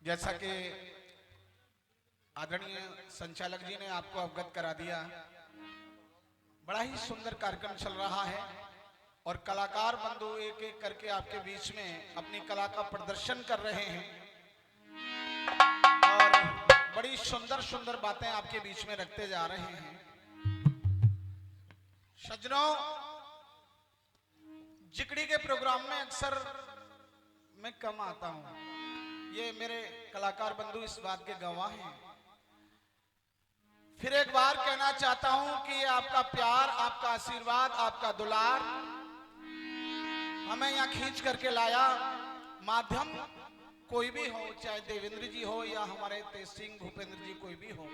जैसा कि आदरणीय संचालक जी ने आपको अवगत करा दिया, बड़ा ही सुंदर कार्यक्रम चल रहा है और कलाकार बंधु एक एक करके आपके बीच में अपनी कला का प्रदर्शन कर रहे हैं और बड़ी सुंदर सुंदर बातें आपके बीच में रखते जा रहे हैं। सज्जनों, जिकड़ी के प्रोग्राम में अक्सर मैं कम आता हूं, ये मेरे कलाकार बंधु इस बात के गवाह हैं। फिर एक बार कहना चाहता हूं कि आपका प्यार, आपका आशीर्वाद, आपका दुलार हमें यहां खींच करके लाया। माध्यम कोई भी हो, चाहे देवेंद्र जी हो या हमारे तेज सिंह भूपेंद्र जी, कोई भी हो,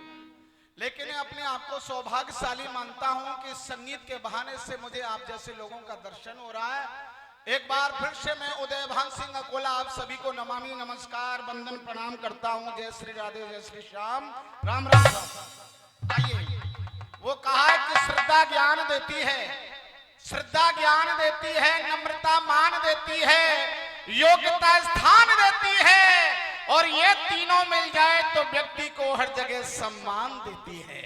लेकिन अपने आप को सौभाग्यशाली मानता हूं कि संगीत के बहाने से मुझे आप जैसे लोगों का दर्शन हो रहा है। एक बार फिर से मैं उदय भान सिंह अकोला आप सभी को नमामि, नमस्कार, वंदन, प्रणाम करता हूं। जय श्री राधे, जय श्री श्याम, राम राम। आइए, वो कहा है कि श्रद्धा ज्ञान देती है, श्रद्धा ज्ञान देती है, नम्रता मान देती है, योग्यता स्थान देती है और ये तीनों मिल जाए तो व्यक्ति को हर जगह सम्मान देती है।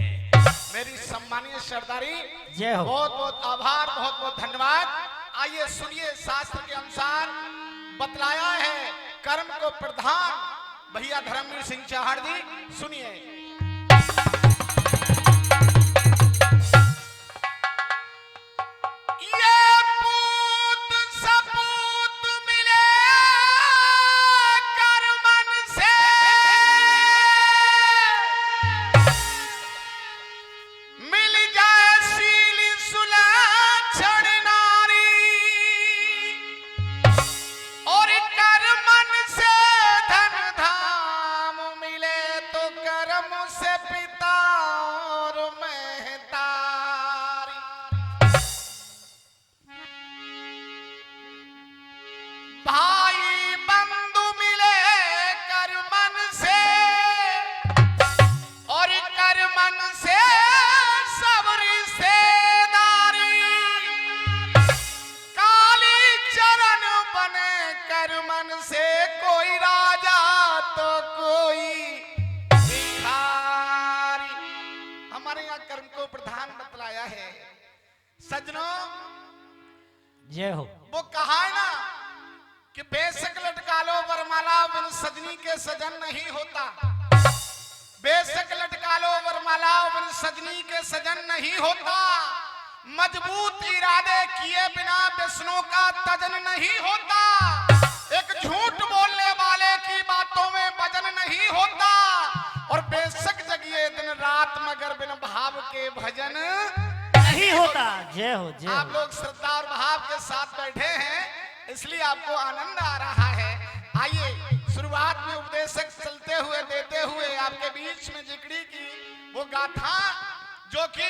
मेरी सम्मानीय सरदारी, बहुत बहुत आभार, बहुत बहुत धन्यवाद। आइए सुनिए, शास्त्र के अनुसार बतलाया है कर्म को प्रधान भैया धर्मवीर सिंह चाहड़ जी, सुनिए। सज्जनों, जय हो। वो कहा है ना कि बेशक लटका लो वरमाला, बिन सजनी के सजन नहीं होता। बेशक लटका लो वरमाला, बिन सजनी के सजन नहीं होता। मजबूत इरादे किए बिना विष्णु का तजन नहीं होता। एक झूठ बोलने वाले की बातों में वजन नहीं होता। और बेशक जगिए दिन रात मगर बिन भाव के भजन नहीं होता। जय हो, जय हो। आप लोग श्रद्धा और भाव के साथ बैठे हैं, इसलिए आपको आनंद आ रहा है। आइए, शुरुआत में उपदेशक चलते हुए देते हुए आपके बीच में जिकड़ी की वो गाथा, जो कि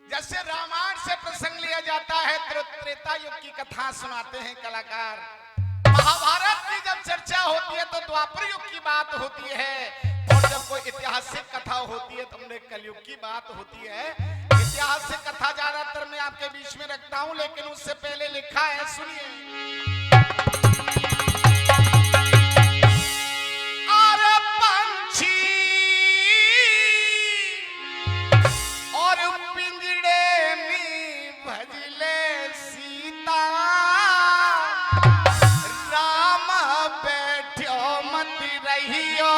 जैसे रामायण से प्रसंग लिया जाता है, त्रेता युग की कथा सुनाते हैं कलाकार। महाभारत की जब चर्चा होती है तो द्वापर युग की बात होती है, और जब कोई ऐतिहासिक कथा होती है तो हमने कलयुग की बात होती है। ऐतिहासिक कथा ज्यादातर मैं आपके बीच में रखता हूं, लेकिन उससे पहले लिखा है, सुनिए। अरे पंछी और पिंजड़े में भजले सीता, राम बैठो मत रहियो।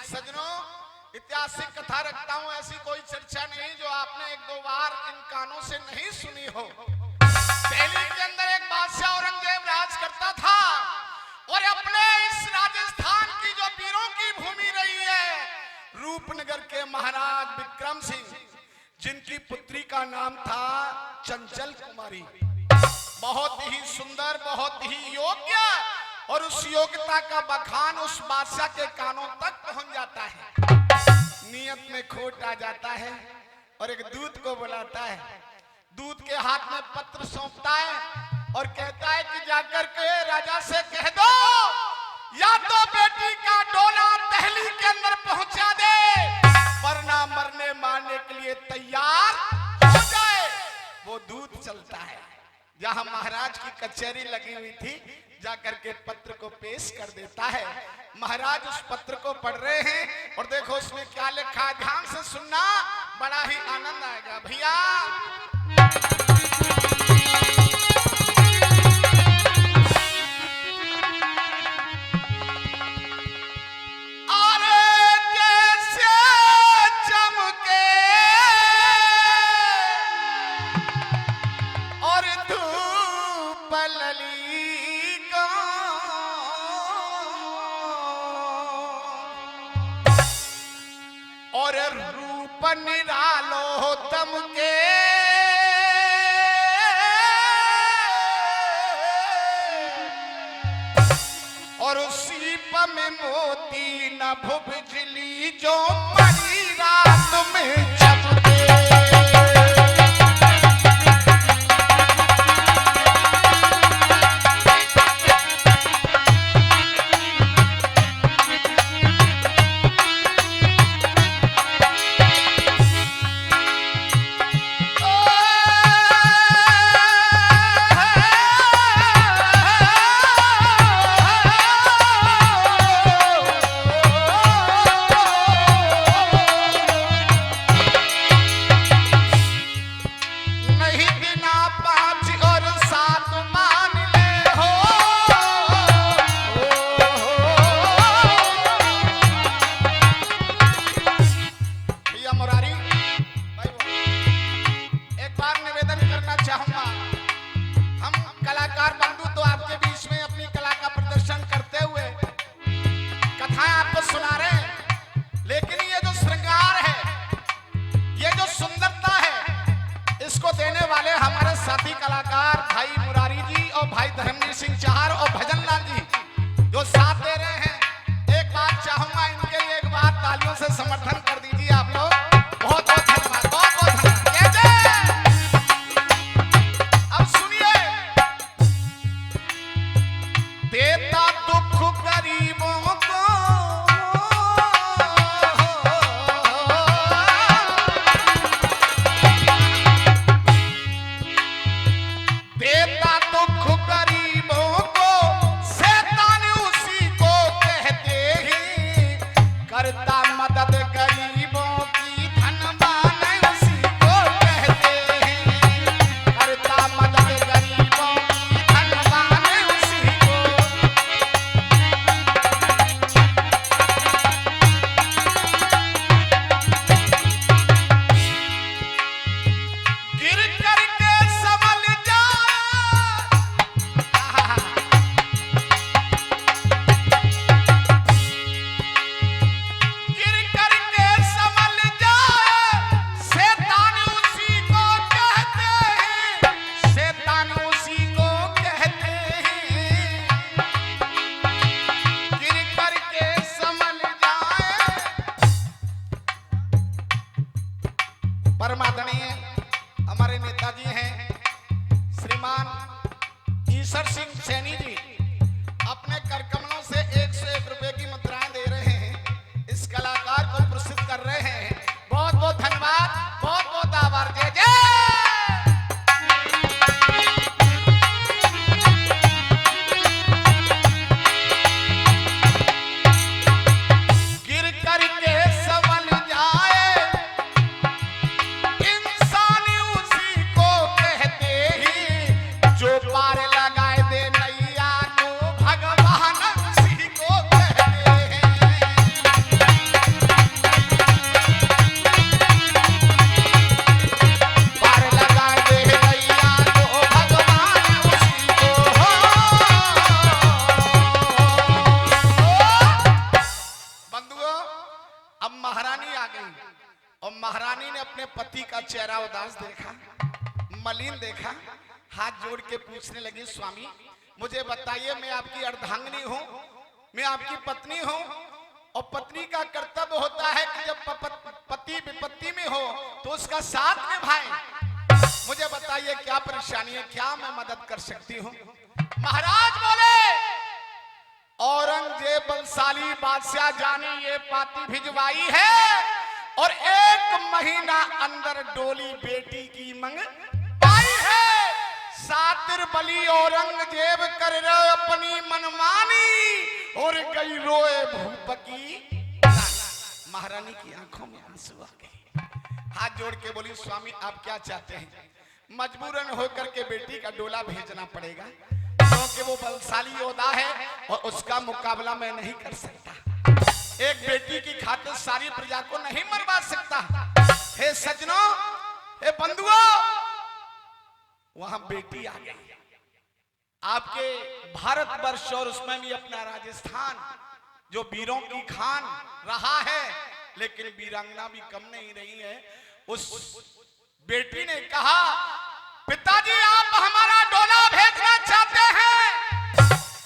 सज्जनों, ऐतिहासिक कथा रखता हूं, ऐसी कोई चर्चा नहीं जो आपने एक दो बार इन कानों से नहीं सुनी हो। दिल्ली के अंदर एक बादशाह औरंगजेब राज करता था और अपने इस राजस्थान की जो वीरों की भूमि रही है, रूपनगर के महाराज विक्रम सिंह, जिनकी पुत्री का नाम था चंचल कुमारी, बहुत ही सुंदर, बहुत ही योग्य, और उस योग्यता का बखान उस बादशाह के कानों तक पहुंच जाता है। नियत में खोट आ जाता है और एक दूत को बुलाता है। दूत के हाथ में पत्र सौंपता है और कहता है कि जाकर के राजा से कह दो या तो बेटी का डोला दिल्ली के अंदर पहुंचा दे, वरना मरने मारने के लिए तैयार हो जाए। वो दूत चलता है जहां महाराज की कचहरी लगी हुई थी, जाकर के पत्र को पेश कर देता है। महाराज उस पत्र को पढ़ रहे हैं और देखो उसमें क्या लिखा है, ध्यान से सुनना, बड़ा ही आनंद आएगा भैया। और रूप निरालो तम के, और सीप में मोती नभ बिजली जो बड़ी रात में चमके। साथी कलाकार भाई मुरारी जी और भाई धर्मवीर सिंह चाहर और भजन लाल जी जो साथ दे रहे हैं, एक बात चाहूंगा इनके लिए, एक बार तालियों से समर्थन कर दीजिए आप लोग। बहुत बहुत धन्यवाद, बहुत बहुत धन्यवाद। अब सुनिए, देता दुख गरीबों को, देता दुख गरीबों को, शैतान उसी को कहते हैं, करता मदद गरीबों की धनवान उसी को कहते हैं, करता मदद गरीबों की धनवान उसी को। गिर करके संभल गिर करके संभल जाए, शैतान उसी को कहते हैं, शैतान उसी को कहते हैं। गिर करके संभल जाए। परमादरणीय हमारे नेताजी हैं श्रीमान ईश्वर सिंह सैनी जी, अपने करकमलों से 101 रुपए की मुद्राएं दे रहे हैं, इस कलाकार को पुरस्कृत कर रहे हैं। बहुत बहुत धन्यवाद, बहुत बहुत आभार। जय जय। गिर करके संभल जाए, इंसान उसी को कहते हैं, जो पार लगाए दे नैया को भगवान उसी को कहते हैं। अब महारानी आ गई और महारानी ने अपने पति का चेहरा उदास देखा, मलिन देखा, हाथ जोड़ के पूछने लगी, स्वामी मुझे बताइए, मैं आपकी अर्धांगिनी हूँ, मैं आपकी पत्नी हूँ और पत्नी का कर्तव्य होता है कि जब पति विपत्ति में हो तो उसका साथ निभाए। मुझे बताइए क्या परेशानी है, क्या मैं मदद कर सकती हूँ? महाराज बोले, औरंगजेब बलशाली बादशाह जाने ये पाती भिजवाई है और 1 महीना अंदर डोली बेटी की मंग पाई है। सातिर बली औरंगजेब कर रहे अपनी मनमानी और गई रोए भूप की। महारानी की आंखों में आंसू आ गए, हाथ जोड़ के बोली, स्वामी आप क्या चाहते हैं? मजबूरन होकर के बेटी का डोला भेजना पड़ेगा क्योंकि वो बलशाली योद्धा है और उसका मुकाबला मैं नहीं कर सकता। एक बेटी की खातिर सारी प्रजा को नहीं मरवा सकता। हे सज्जनों, हे बंधुओं, वहां बेटी आ गई। आपके भारतवर्ष और उसमें भी अपना राजस्थान जो वीरों की खान रहा है, लेकिन वीरांगना भी कम नहीं रही है। उस बेटी ने कहा, पिताजी आप हमारा डोला भेजना चाहते हैं,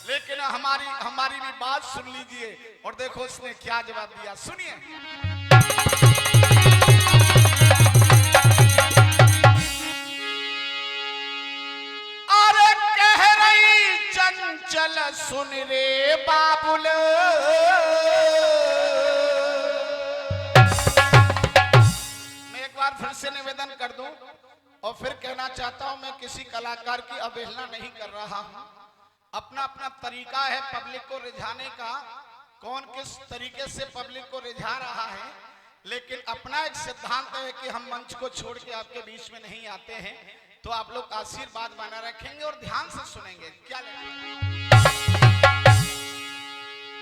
लेकिन हमारी भी बात सुन लीजिए। और देखो उसने क्या जवाब दिया, सुनिए। अरे कह रही चंचल सुन रे बाबुल, मैं एक बार फिर से निवेदन कर दूं और फिर कहना चाहता हूं, मैं किसी कलाकार की अवहेलना नहीं कर रहा हूं। अपना अपना तरीका है पब्लिक को रिझाने का, कौन किस तरीके से पब्लिक को रिझा रहा है, लेकिन अपना एक सिद्धांत है कि हम मंच को छोड़ के आपके बीच में नहीं आते हैं। तो आप लोग आशीर्वाद बना रखेंगे और ध्यान से सुनेंगे। क्या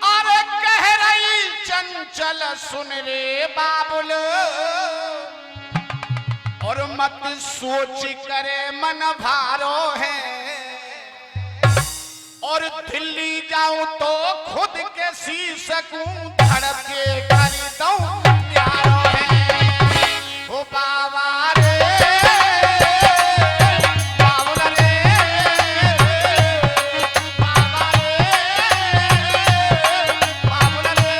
अरे कह रही चंचल सुन रे बाबुल, और मत सोच करे मन भारो है, और दिल्ली जाऊं तो खुद के सी सकूं, धड़के खरीदूं प्यारो है। ओ बाबा रे बाबुल रे, बाबा रे बाबुल रे।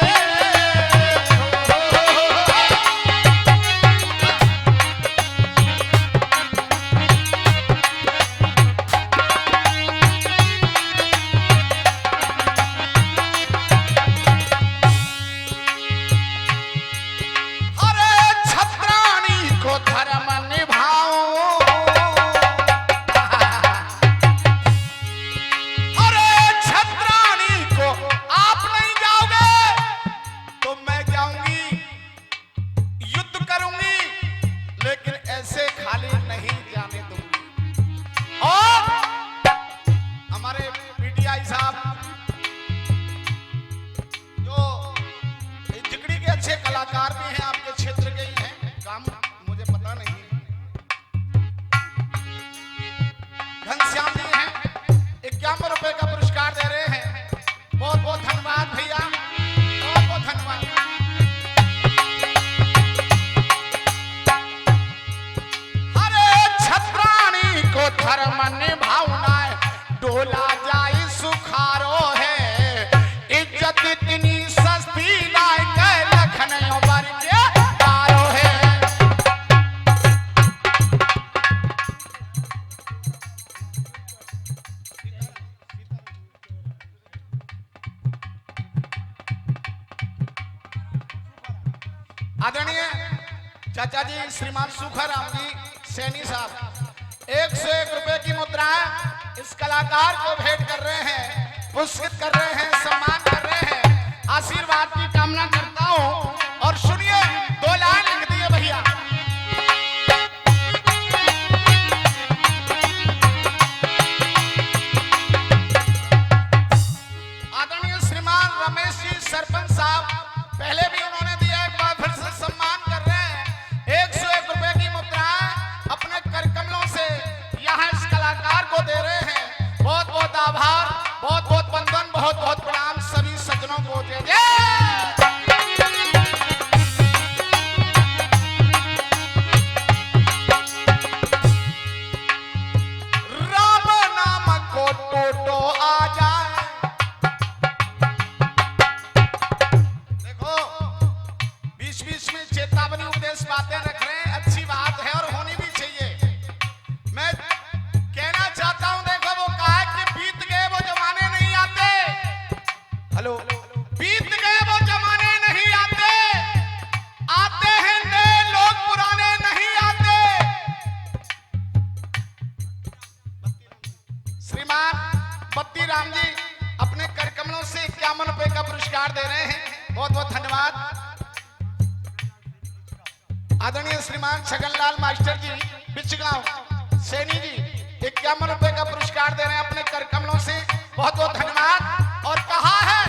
कलाकार भी हैं, आपके क्षेत्र के ही हैं, काम मुझे पता नहीं। घनश्याम जी हैं, 51 रुपए का पुरस्कार दे रहे हैं। बहुत बहुत धन्यवाद भैया, बहुत बहुत धन्यवाद। अरे छत्राणी को धर्म निभावना डोला जाई सुखारो है, इज्जत इतनी सस्ती लाए आदरणीय चाचा जी श्रीमान सुखाराम जी सैनी साहब 101 रुपए की मुद्राएं इस कलाकार को भेंट कर रहे हैं, पुरस्कृत कर रहे हैं, सम्मान कर रहे हैं। आशीर्वाद की कामना करता हूं और सुनिए, 2 लाइन लिख दिए भैया। आदरणीय श्रीमान रमेश जी सरपंच साहब पहले भी उन्होंने दिया, एक बार फिर से सम्मान कर रहे हैं। 101 रुपए की मुद्राएं अपने करकमलों से यहाँ इस कलाकार को दे रहे हैं। बहुत बहुत आभार, बहुत बहुत वंदन, बहुत बहुत प्रणाम सभी सज्जनों को। जय जय। बीच बीच में चेतावनी उपदेश बातें रख रहे हैं, अच्छी बात है और होनी भी चाहिए। मैं कहना चाहता हूं, देखो वो कहा कि बीत गए वो जमाने नहीं आते। हेलो, बीत गए वो जमाने नहीं आते, आते हैं नए लोग, पुराने नहीं आते। श्रीमान बत्ती राम जी अपने कर कमलों से 51 रुपए का पुरस्कार दे रहे हैं, बहुत बहुत धन्यवाद। आदरणीय श्रीमान छगनलाल मास्टर जी बिचगांव सैनी जी 51 रुपए का पुरस्कार दे रहे हैं अपने कर कमलों से, बहुत बहुत धन्यवाद। और कहा है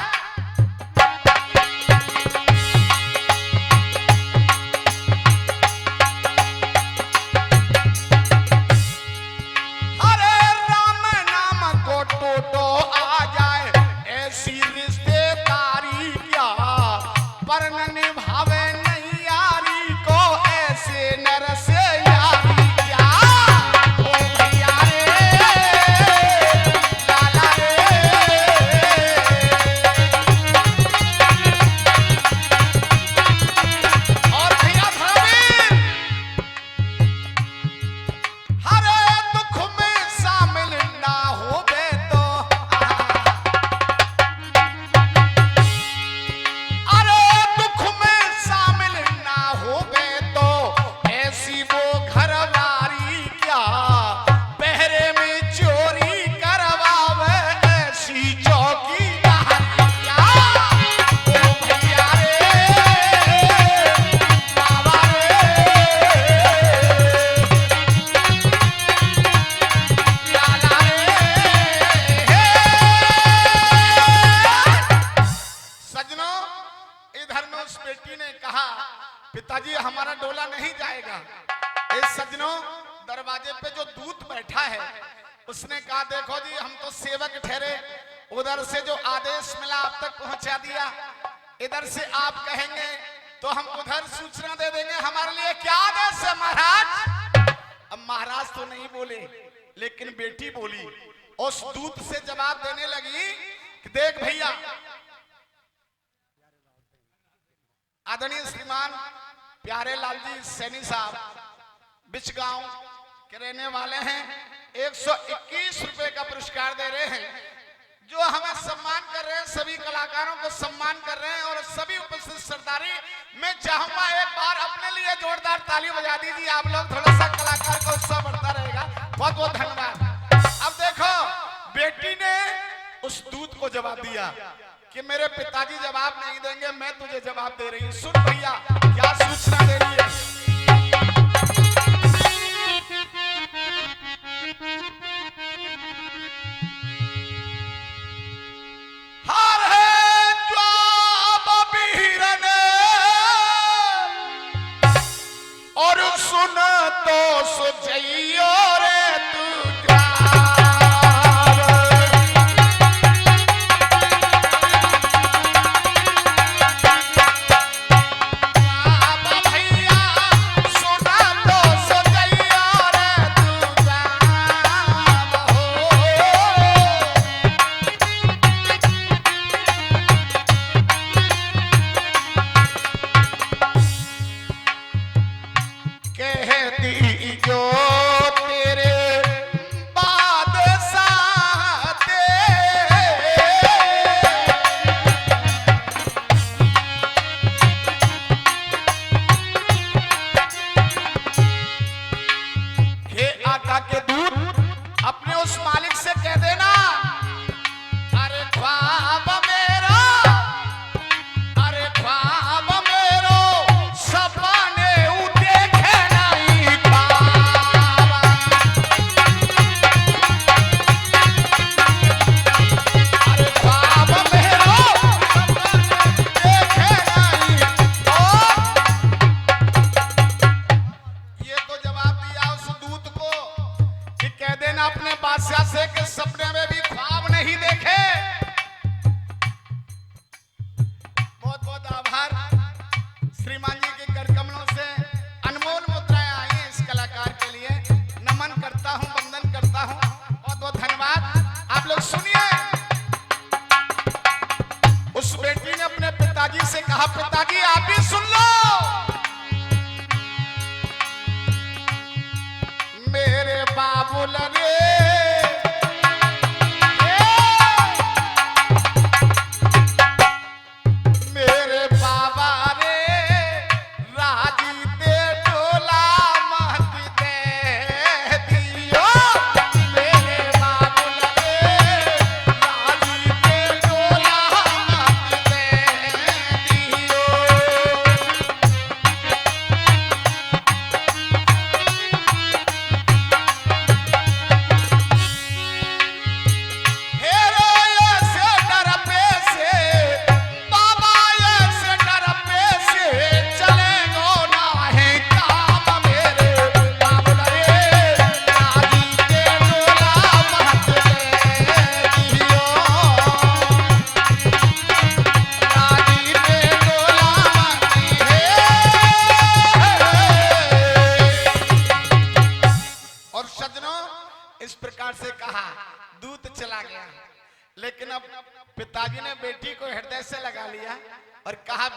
हरे राम नाम को टोटो आ जाए, ऐसी रिश्तेदारी क्या पर न निभावे नहीं यारी को, ऐसे नर से यारी क्या। ओ भैया रे लाला रे, और भैया धर्मवीर, हरे दुख में शामिल ना होवे तो, अरे दुख में शामिल ना होवे तो, ऐसी वो घरवारी क्या पहरे में चोरी करवावे, ऐसी चौकीदारी क्या। ओ भैया रे बाबा रे लाला रे। सजनों, इधर में उस बेटी ने कहा पिताजी हमारा डोला नहीं जाएगा। इस सजनों दरवाजे पे जो दूत बैठा है उसने कहा देखो जी हम तो सेवक ठहरे, उधर से जो आदेश मिला आप तक पहुंचा दिया, इधर से आप कहेंगे तो हम उधर सूचना दे देंगे, हमारे लिए क्या आदेश है महाराज। अब महाराज तो नहीं बोले लेकिन बेटी बोली, उस दूत से जवाब देने लगी कि देख भैया, आदरणीय श्रीमान प्यारे लाल जी सैनी साहब बिचगांव के रहने वाले हैं, 121 रुपए का पुरस्कार दे रहे हैं, जो हमें सम्मान कर रहे हैं, सभी कलाकारों को सम्मान कर रहे हैं और सभी उपस्थित सरदारी। मैं चाहूंगा एक बार अपने लिए जोरदार ताली बजा दीजिए, आप लोग थोड़ा सा कलाकार का उत्साह बढ़ता रहेगा, बहुत बहुत धन्यवाद। अब देखो बेटी ने उस दूत को जवाब दिया कि मेरे पिताजी जवाब नहीं देंगे, मैं तुझे जवाब दे रही हूं। सुन भैया क्या सूचना दे रही है। हार है जवाब वीरने, और सुन तो सुझइयो रे तू जा। पिताजी से कहा पिताजी आप भी सुन लो।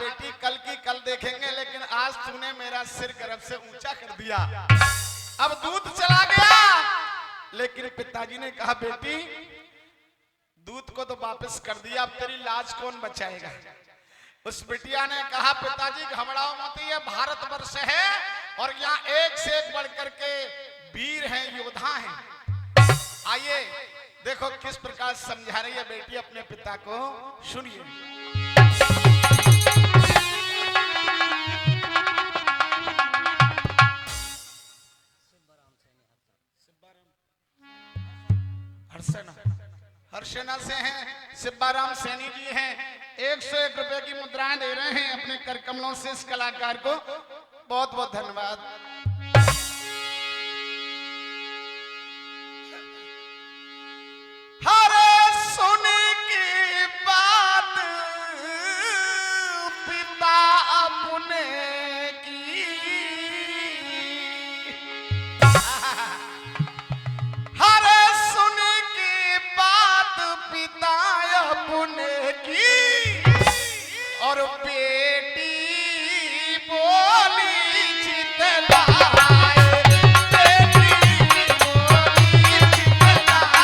बेटी कल की कल देखेंगे, लेकिन आज तूने मेरा सिर गर्भ से ऊंचा कर दिया। अब दूध चला गया, लेकिन पिताजी ने कहा बेटी दूध को तो वापस कर दिया, अब तेरी लाज कौन बचाएगा। उस बिटिया ने कहा पिताजी घबराओ मत, ये भारतवर्ष है और यहाँ एक से एक बढ़ करके वीर हैं, योद्धा हैं। आइए देखो किस प्रकार समझा रही है बेटी अपने पिता को, सुनिए। हरसेना से हैं, सिब्बाराम सैनी जी हैं, 101 रुपए की मुद्राएं दे रहे हैं अपने कर कमलों से इस कलाकार को। बहुत बहुत धन्यवाद। हरे सुने की बात पिता अपने की, हरे सुने की बात पिता अपने की, और बेटी बोली चितलाए, बेटी बोली चितलाए।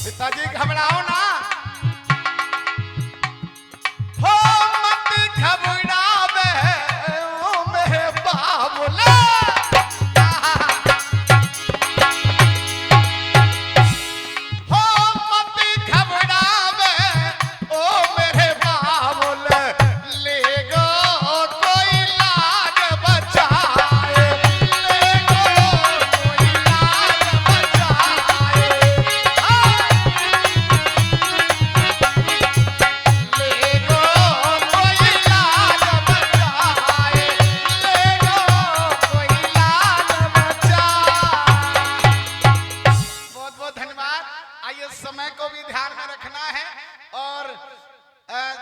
पिताजी घबराओ ना, हो मत घबरावे ओ मेरे बाबुला, हो मत घबरावे ओ मेरे बाबुल, ले गो कोई लाज बचाए, ले गो कोई लाज बचाए। समय को भी ध्यान में रखना है। और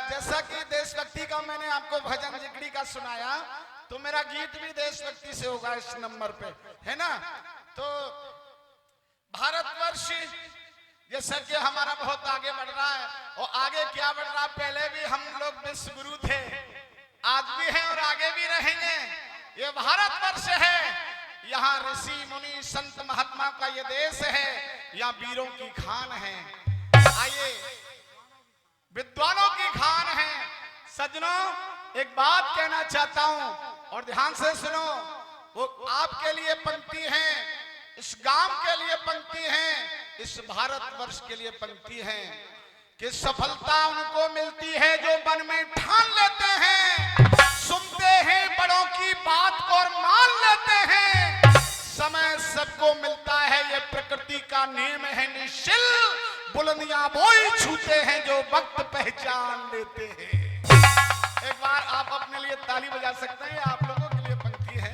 जैसा कि देशभक्ति का मैंने आपको भजन जिगड़ी का सुनाया, तो मेरा गीत भी देशभक्ति से होगा इस नंबर पे, है ना। तो भारतवर्ष जैसा कि हमारा बहुत आगे बढ़ रहा है, और आगे क्या बढ़ रहा है, पहले भी हम लोग विश्व गुरु थे, आज भी हैं और आगे भी रहेंगे। ये भारतवर्ष है, यहाँ ऋषि मुनि संत महात्मा का ये देश है, यहाँ वीरों की खान है। आइए विद्वानों की खान है। सज्जनों एक बात कहना चाहता हूं और ध्यान से सुनो, वो आपके लिए पंक्ति है, इस गांव के लिए पंक्ति है, इस भारतवर्ष के लिए पंक्ति है कि सफलता उनको मिलती है जो मन में ठान लेते हैं, सुनते हैं बड़ों की बात को और मान लेते हैं। समय सबको मिलता है, ये प्रकृति का नियम है निश्चिल, बुलंदियां वो ही छूते हैं जो वक्त पहचान लेते हैं। एक बार आप अपने लिए ताली बजा सकते हैं, आप लोगों के लिए पंक्ति है।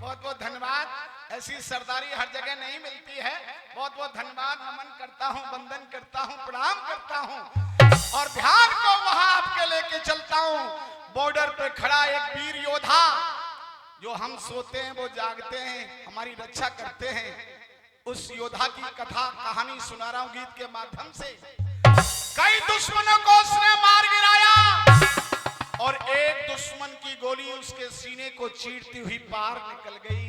बहुत बहुत धन्यवाद। ऐसी सरदारी हर जगह नहीं मिलती है। बहुत बहुत धन्यवाद, नमन करता हूं, वंदन करता हूं, प्रणाम करता हूं और ध्यान को वहां आपके लेके चलता हूं। बॉर्डर पे खड़ा एक वीर योद्धा, जो हम सोते हैं वो जागते हैं, हमारी रक्षा करते हैं, उस योद्धा की कथा कहानी सुना रहा हूं गीत के माध्यम से। कई दुश्मनों को उसने मार गिराया और एक दुश्मन की गोली उसके सीने को चीरती हुई पार निकल गई।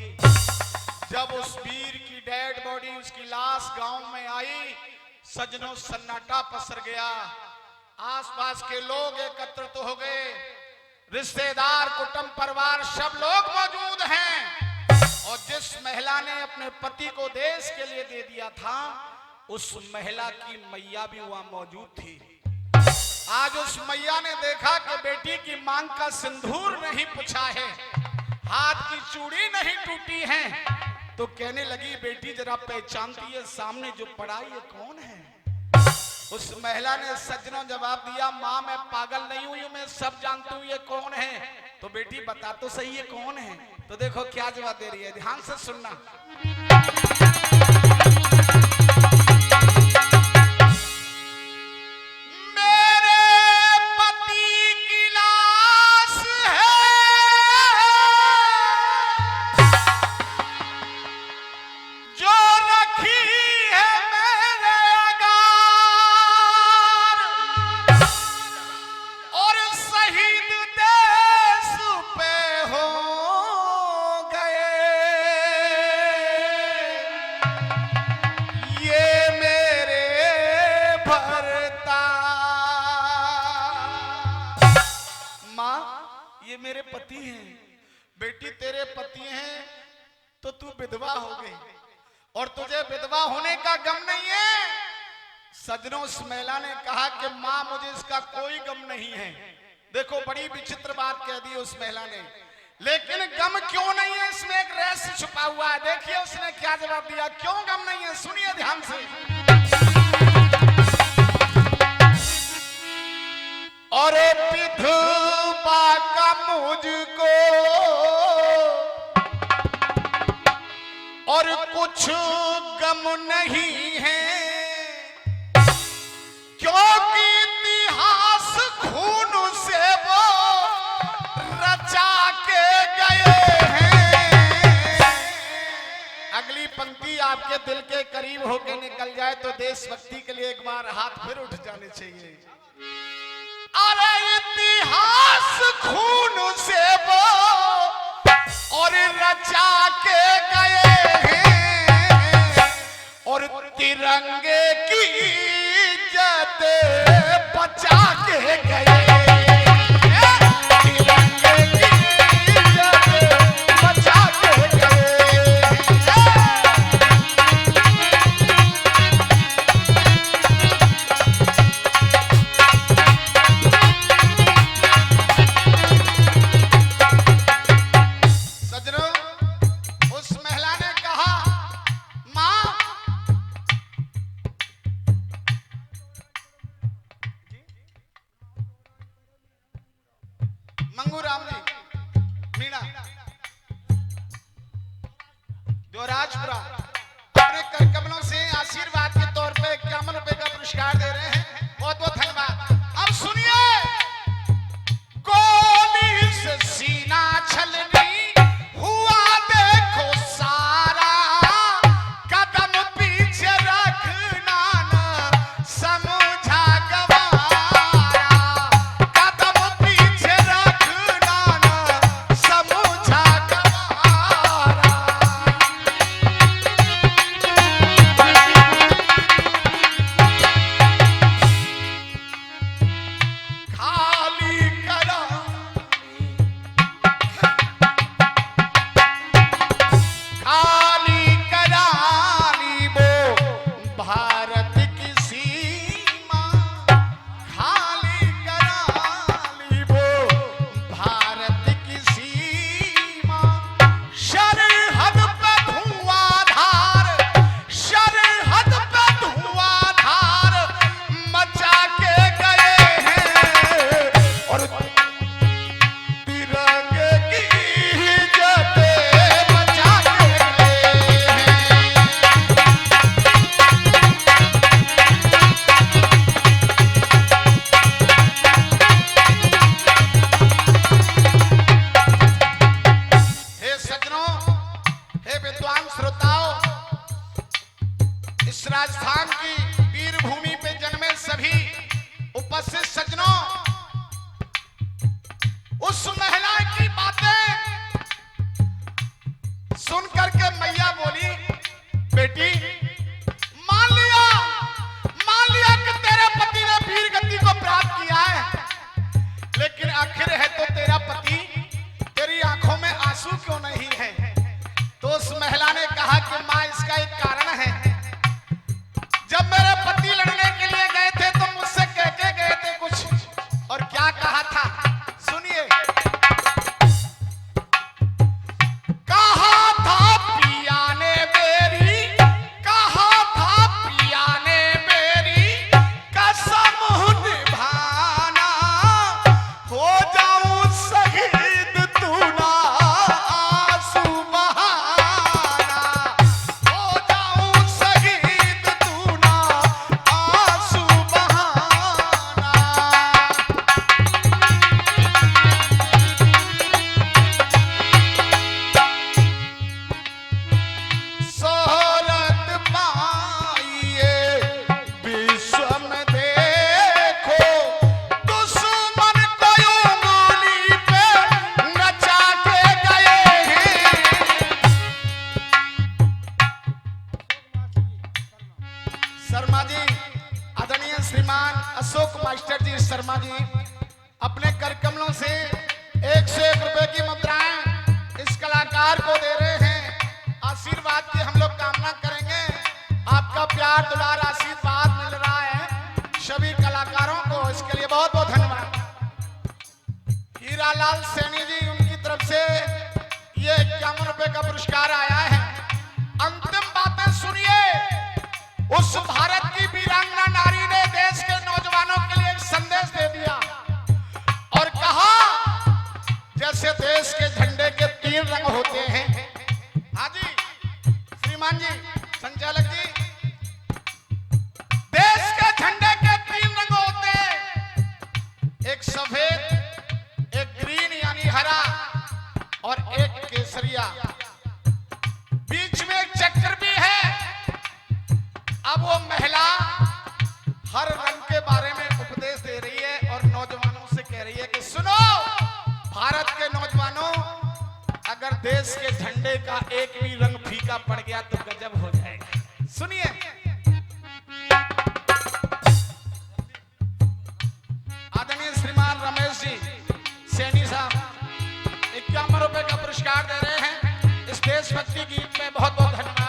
जब उस वीर की डेड बॉडी, उसकी लाश गांव में आई, सज्जनों सन्नाटा पसर गया। आसपास के लोग एकत्रित हो गए, रिश्तेदार कुटुंब परिवार सब लोग मौजूद हैं। और जिस महिला ने अपने पति को देश के लिए दे दिया था, उस महिला की मैया भी वहां मौजूद थी। आज उस मैया ने देखा कि बेटी की मांग का सिंदूर नहीं पुछा है, हाथ की चूड़ी नहीं टूटी है, तो कहने लगी बेटी जरा पहचानती है सामने जो पड़ा ये कौन है। उस महिला ने सज्जनों जवाब दिया, माँ मैं पागल नहीं हुई हूं, मैं सब जानती हूँ ये कौन है। तो बेटी बता तो सही ये कौन है। तो देखो क्या जवाब दे रही है, ध्यान से सुनना। ये मेरे पति हैं। बेटी तेरे पति हैं तो तू विधवा हो गई और तुझे विधवा होने का गम नहीं है। सज्जनों उस महिला ने कहा कि माँ मुझे इसका कोई गम नहीं है। देखो बड़ी विचित्र बात कह दी उस महिला ने, लेकिन गम क्यों नहीं है इसमें एक रहस्य छुपा हुआ है। देखिए उसने क्या जवाब दिया, क्यों गम नहीं है, सुनिए ध्यान से। और विधवा का मुझको और कुछ गम नहीं है, क्योंकि इतिहास खून से वो रचा के गए हैं। अगली पंक्ति आपके दिल के करीब होके निकल जाए तो देशभक्ति के लिए एक बार हाथ फिर उठ जाने चाहिए। अरे इतिहास खून से वो और रचा के गए हैं और तिरंगे की इज्जत बचा के गए। तिरंगे की इज्जत बचा के गए। मंगूराम जी मीणा देवराजपुरा अपने कर कमलों से आशीर्वाद के तौर पे 51 रुपए का पुरस्कार दे रहे हैं। बहुत बहुत धन्यवाद। अब सुनिए, गोली से सीना छलनी हुआ देखो सारा, कदम पीछे रखना न समझा गवारा, कदम पीछे रखना न समझा गवारा। शर्मा जी अपने कर कमलों से 101 रुपए की मुद्राएं इस कलाकार को दे रहे हैं। आशीर्वाद की हम लोग कामना करेंगे। आपका प्यार दुलार आशीर्वाद मिल रहा है सभी कलाकारों को, इसके लिए बहुत बहुत धन्यवाद। हीरालाल सैनी जी, उनकी तरफ से ये 51 रुपए का पुरस्कार आया है। अंतिम बातें सुनिए। उस भारत की वीरांगना नारी ने देश के नौजवानों के लिए एक संदेश दे दिया और कहा, जैसे देश के झंडे के 3 रंग होते हैं। हाँ जी श्रीमान जी, संचालक जी, देश के झंडे के 3 रंग होते हैं, एक सफेद, एक ग्रीन यानी हरा और एक केसरिया, बीच में एक चक्र भी है। अब वो महिला हर रंग के बारे में उपदेश दे रही है और नौजवानों से कह रही है कि सुनो भारत के नौजवानों, अगर देश के झंडे का एक भी रंग फीका पड़ गया तो गजब हो जाएगा। सुनिए। आदरणीय श्रीमान रमेश जी सैनी साहब 51 रुपए का पुरस्कार दे रहे हैं इस देशभक्ति गीत में। बहुत बहुत धन्यवाद।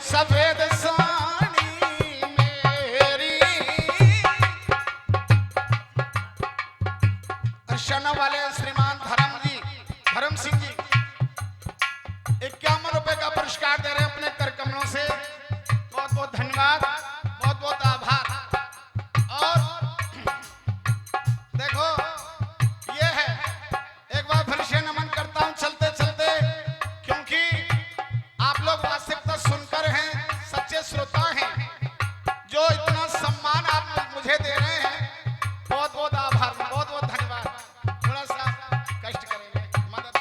सफेद साड़ी मेरी अर्शना वाले श्रीमान धर्म सिंह जी 51 रुपए का पुरस्कार दे रहे हैं अपने कर कमलों से। बहुत बहुत धन्यवाद, बहुत बहुत आभार। और देखो ये है, एक बार फिर से नमन करता हूं चलते चलते, क्योंकि आप लोग वास्तविकता सुनकर हैं, सच्चे श्रोता हैं। जो इतना सम्मान आप मुझे दे रहे हैं, बहुत बहुत आभार, बहुत बहुत धन्यवाद। थोड़ा सा कष्ट करेंगे, मदद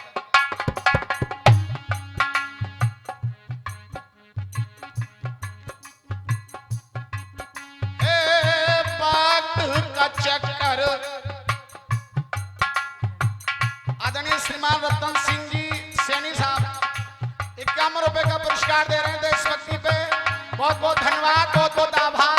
बात का चक्कर। आदरणीय श्रीमान रतन सिंह जी सैनी साहब 51 रुपए का पुरस्कार दे रहे हैं देशभक्ति पे। बहुत बहुत धन्यवाद, बहुत बहुत आभार।